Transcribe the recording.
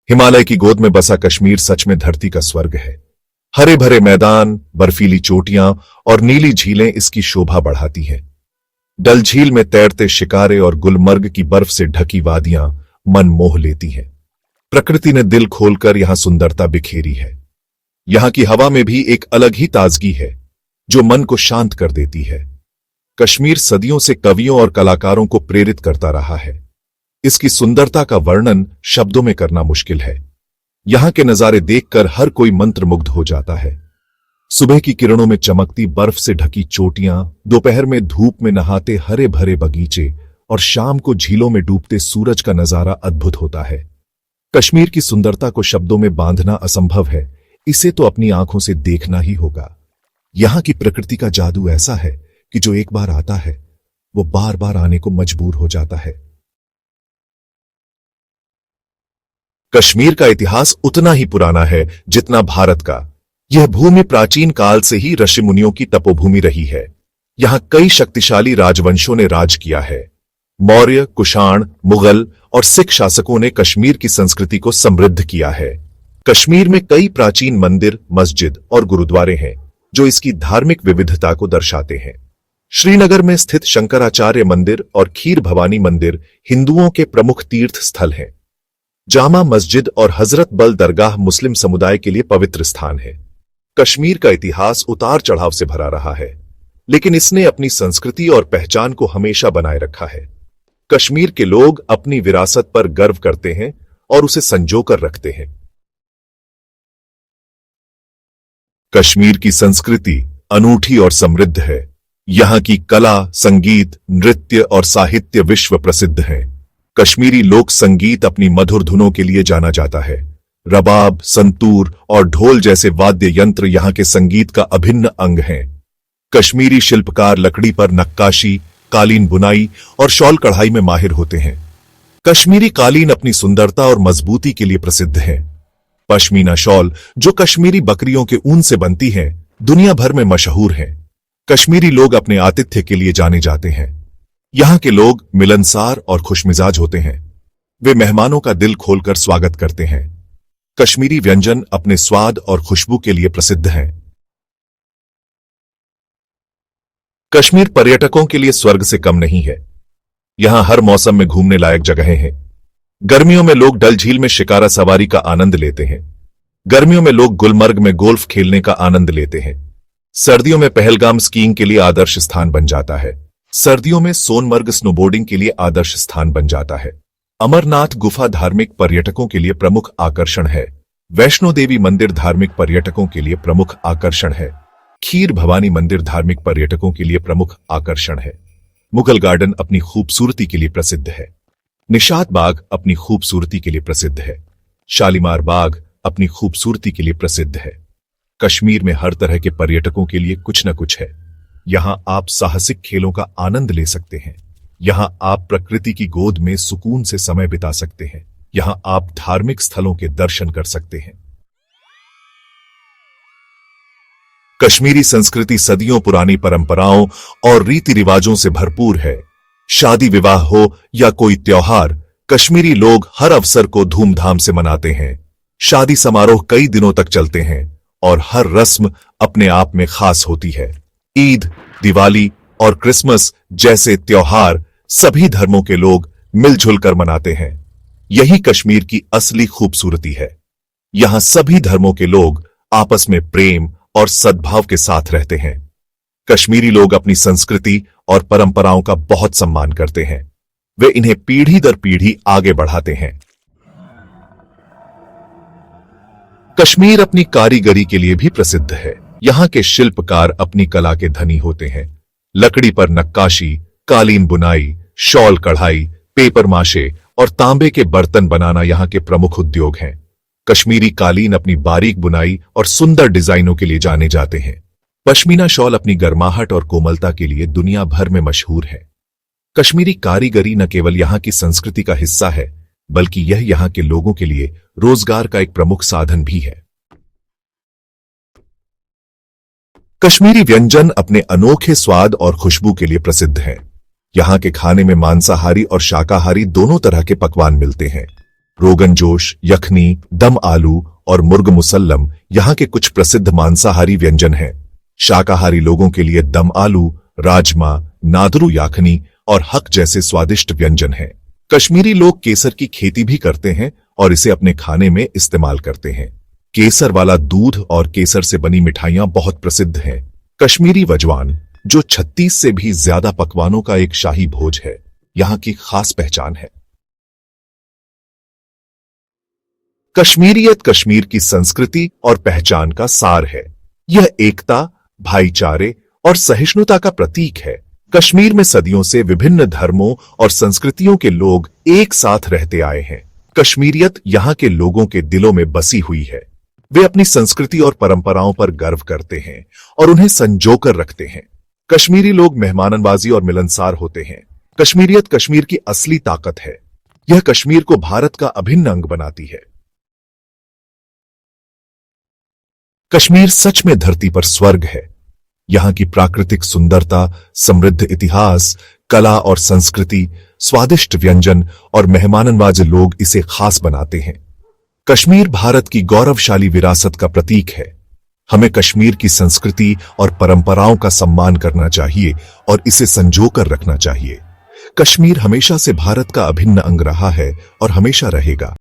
हिमालय की गोद में बसा कश्मीर सच में धरती का स्वर्ग है। हरे भरे मैदान, बर्फीली चोटियां और नीली झीलें इसकी शोभा बढ़ाती हैं। डल झील में तैरते शिकारे और गुलमर्ग की बर्फ से ढकी वादियां मन मोह लेती हैं। प्रकृति ने दिल खोलकर यहां सुंदरता बिखेरी है। यहां की हवा में भी एक अलग ही ताजगी है जो मन को शांत कर देती है। कश्मीर सदियों से कवियों और कलाकारों को प्रेरित करता रहा है। इसकी सुंदरता का वर्णन शब्दों में करना मुश्किल है। यहां के नजारे देखकर हर कोई मंत्रमुग्ध हो जाता है। सुबह की किरणों में चमकती बर्फ से ढकी चोटियां, दोपहर में धूप में नहाते हरे भरे बगीचे और शाम को झीलों में डूबते सूरज का नजारा अद्भुत होता है। कश्मीर की सुंदरता को शब्दों में बांधना असंभव है, इसे तो अपनी आंखों से देखना ही होगा। यहां की प्रकृति का जादू ऐसा है कि जो एक बार आता है वो बार बार आने को मजबूर हो जाता है। कश्मीर का इतिहास उतना ही पुराना है जितना भारत का। यह भूमि प्राचीन काल से ही ऋषि मुनियों की तपोभूमि रही है। यहां कई शक्तिशाली राजवंशों ने राज किया है। मौर्य, कुषाण, मुगल और सिख शासकों ने कश्मीर की संस्कृति को समृद्ध किया है। कश्मीर में कई प्राचीन मंदिर, मस्जिद और गुरुद्वारे हैं जो इसकी धार्मिक विविधता को दर्शाते हैं। श्रीनगर में स्थित शंकराचार्य मंदिर और खीर भवानी मंदिर हिंदुओं के प्रमुख तीर्थ स्थल हैं। जामा मस्जिद और हजरत बल दरगाह मुस्लिम समुदाय के लिए पवित्र स्थान है। कश्मीर का इतिहास उतार चढ़ाव से भरा रहा है, लेकिन इसने अपनी संस्कृति और पहचान को हमेशा बनाए रखा है। कश्मीर के लोग अपनी विरासत पर गर्व करते हैं और उसे संजोकर रखते हैं। कश्मीर की संस्कृति अनूठी और समृद्ध है। यहां की कला, संगीत, नृत्य और साहित्य विश्व प्रसिद्ध हैं। कश्मीरी लोक संगीत अपनी मधुर धुनों के लिए जाना जाता है। रबाब, संतूर और ढोल जैसे वाद्य यंत्र यहां के संगीत का अभिन्न अंग हैं। कश्मीरी शिल्पकार लकड़ी पर नक्काशी, कालीन बुनाई और शॉल कढ़ाई में माहिर होते हैं। कश्मीरी कालीन अपनी सुंदरता और मजबूती के लिए प्रसिद्ध है। पश्मीना शॉल, जो कश्मीरी बकरियों के ऊन से बनती हैं, दुनिया भर में मशहूर हैं। कश्मीरी लोग अपने आतिथ्य के लिए जाने जाते हैं। यहां के लोग मिलनसार और खुशमिजाज होते हैं। वे मेहमानों का दिल खोलकर स्वागत करते हैं। कश्मीरी व्यंजन अपने स्वाद और खुशबू के लिए प्रसिद्ध हैं। कश्मीर पर्यटकों के लिए स्वर्ग से कम नहीं है। यहां हर मौसम में घूमने लायक जगहें हैं। गर्मियों में लोग डल झील में शिकारा सवारी का आनंद लेते हैं। गर्मियों में लोग गुलमर्ग में गोल्फ खेलने का आनंद लेते हैं। सर्दियों में पहलगाम स्कीइंग के लिए आदर्श स्थान बन जाता है। सर्दियों में सोनमर्ग स्नोबोर्डिंग के लिए आदर्श स्थान बन जाता है। अमरनाथ गुफा धार्मिक पर्यटकों के लिए प्रमुख आकर्षण है। वैष्णो देवी मंदिर धार्मिक पर्यटकों के लिए प्रमुख आकर्षण है। खीर भवानी मंदिर धार्मिक पर्यटकों के लिए प्रमुख आकर्षण है। मुगल गार्डन अपनी खूबसूरती के लिए प्रसिद्ध है। निशात बाग अपनी खूबसूरती के लिए प्रसिद्ध है। शालीमार बाग अपनी खूबसूरती के लिए प्रसिद्ध है। कश्मीर में हर तरह के पर्यटकों के लिए कुछ न कुछ है। यहां आप साहसिक खेलों का आनंद ले सकते हैं। यहां आप प्रकृति की गोद में सुकून से समय बिता सकते हैं। यहां आप धार्मिक स्थलों के दर्शन कर सकते हैं। कश्मीरी संस्कृति सदियों पुरानी परंपराओं और रीति रिवाजों से भरपूर है। शादी विवाह हो या कोई त्योहार, कश्मीरी लोग हर अवसर को धूमधाम से मनाते हैं। शादी समारोह कई दिनों तक चलते हैं और हर रस्म अपने आप में खास होती है। ईद, दिवाली और क्रिसमस जैसे त्योहार सभी धर्मों के लोग मिलजुल कर मनाते हैं। यही कश्मीर की असली खूबसूरती है। यहां सभी धर्मों के लोग आपस में प्रेम और सद्भाव के साथ रहते हैं। कश्मीरी लोग अपनी संस्कृति और परंपराओं का बहुत सम्मान करते हैं। वे इन्हें पीढ़ी दर पीढ़ी आगे बढ़ाते हैं। कश्मीर अपनी कारीगरी के लिए भी प्रसिद्ध है। यहां के शिल्पकार अपनी कला के धनी होते हैं। लकड़ी पर नक्काशी, कालीन बुनाई, शॉल कढ़ाई, पेपर माशे और तांबे के बर्तन बनाना यहां के प्रमुख उद्योग हैं। कश्मीरी कालीन अपनी बारीक बुनाई और सुंदर डिजाइनों के लिए जाने जाते हैं। पश्मीना शॉल अपनी गर्माहट और कोमलता के लिए दुनिया भर में मशहूर है। कश्मीरी कारीगरी न केवल यहां की संस्कृति का हिस्सा है, बल्कि यह यहां के लोगों के लिए रोजगार का एक प्रमुख साधन भी है। कश्मीरी व्यंजन अपने अनोखे स्वाद और खुशबू के लिए प्रसिद्ध हैं। यहां के खाने में मांसाहारी और शाकाहारी दोनों तरह के पकवान मिलते हैं। रोगन जोश, यखनी, दम आलू और मुर्ग मुसल्लम यहाँ के कुछ प्रसिद्ध मांसाहारी व्यंजन हैं। शाकाहारी लोगों के लिए दम आलू, राजमा, नादरू याखनी और हक जैसे स्वादिष्ट व्यंजन हैं। कश्मीरी लोग केसर की खेती भी करते हैं और इसे अपने खाने में इस्तेमाल करते हैं। केसर वाला दूध और केसर से बनी मिठाइयां बहुत प्रसिद्ध हैं। कश्मीरी वजवान, जो 36 से भी ज्यादा पकवानों का एक शाही भोज है, यहाँ की खास पहचान है। कश्मीरियत कश्मीर की संस्कृति और पहचान का सार है। यह एकता, भाईचारे और सहिष्णुता का प्रतीक है। कश्मीर में सदियों से विभिन्न धर्मों और संस्कृतियों के लोग एक साथ रहते आए हैं। कश्मीरियत यहाँ के लोगों के दिलों में बसी हुई है। वे अपनी संस्कृति और परंपराओं पर गर्व करते हैं और उन्हें संजोकर रखते हैं। कश्मीरी लोग मेहमाननवाजी और मिलनसार होते हैं। कश्मीरियत कश्मीर की असली ताकत है। यह कश्मीर को भारत का अभिन्न अंग बनाती है। कश्मीर सच में धरती पर स्वर्ग है। यहाँ की प्राकृतिक सुंदरता, समृद्ध इतिहास, कला और संस्कृति, स्वादिष्ट व्यंजन और मेहमाननवाज लोग इसे खास बनाते हैं। कश्मीर भारत की गौरवशाली विरासत का प्रतीक है। हमें कश्मीर की संस्कृति और परंपराओं का सम्मान करना चाहिए और इसे संजोकर रखना चाहिए। कश्मीर हमेशा से भारत का अभिन्न अंग रहा है और हमेशा रहेगा।